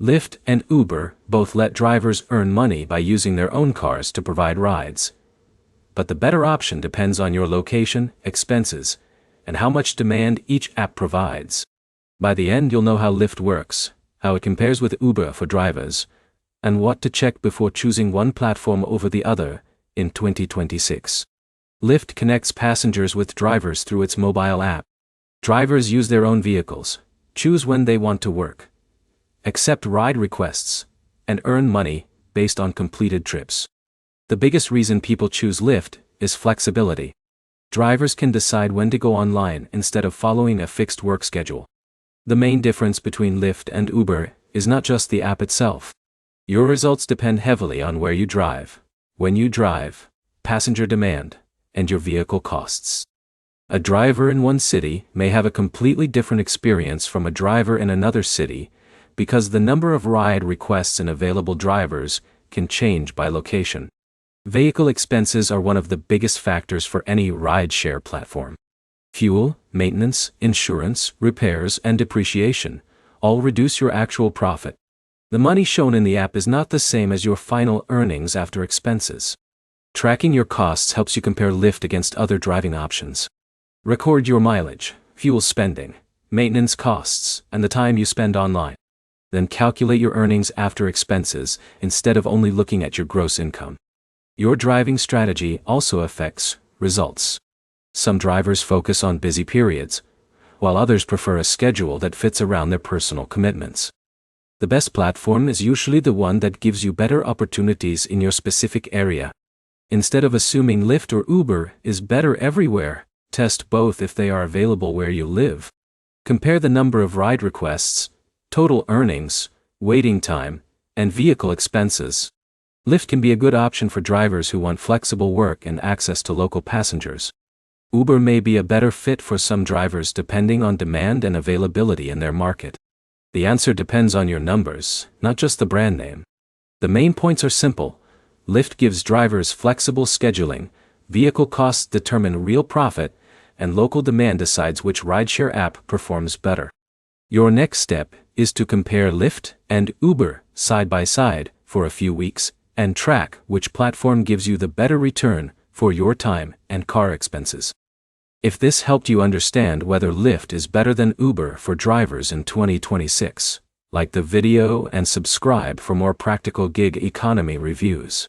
Lyft and Uber both let drivers earn money by using their own cars to provide rides. But the better option depends on your location, expenses, and how much demand each app provides. By the end, you'll know how Lyft works, how it compares with Uber for drivers, and what to check before choosing one platform over the other in 2026. Lyft connects passengers with drivers through its mobile app. Drivers use their own vehicles, choose when they want to work, accept ride requests, and earn money based on completed trips. The biggest reason people choose Lyft is flexibility. Drivers can decide when to go online instead of following a fixed work schedule. The main difference between Lyft and Uber is not just the app itself. Your results depend heavily on where you drive, when you drive, passenger demand, and your vehicle costs. A driver in one city may have a completely different experience from a driver in another city because the number of ride requests and available drivers can change by location. Vehicle expenses are one of the biggest factors for any ride-share platform. Fuel, maintenance, insurance, repairs, and depreciation all reduce your actual profit. The money shown in the app is not the same as your final earnings after expenses. Tracking your costs helps you compare Lyft against other driving options. Record your mileage, fuel spending, maintenance costs, and the time you spend online. Then calculate your earnings after expenses instead of only looking at your gross income. Your driving strategy also affects results. Some drivers focus on busy periods, while others prefer a schedule that fits around their personal commitments. The best platform is usually the one that gives you better opportunities in your specific area. Instead of assuming Lyft or Uber is better everywhere, test both if they are available where you live. Compare the number of ride requests, total earnings, waiting time, and vehicle expenses. Lyft can be a good option for drivers who want flexible work and access to local passengers. Uber may be a better fit for some drivers depending on demand and availability in their market. The answer depends on your numbers, not just the brand name. The main points are simple. Lyft gives drivers flexible scheduling, vehicle costs determine real profit, and local demand decides which rideshare app performs better. Your next step is to compare Lyft and Uber side by side for a few weeks and track which platform gives you the better return for your time and car expenses. If this helped you understand whether Lyft is better than Uber for drivers in 2026, like the video and subscribe for more practical gig economy reviews.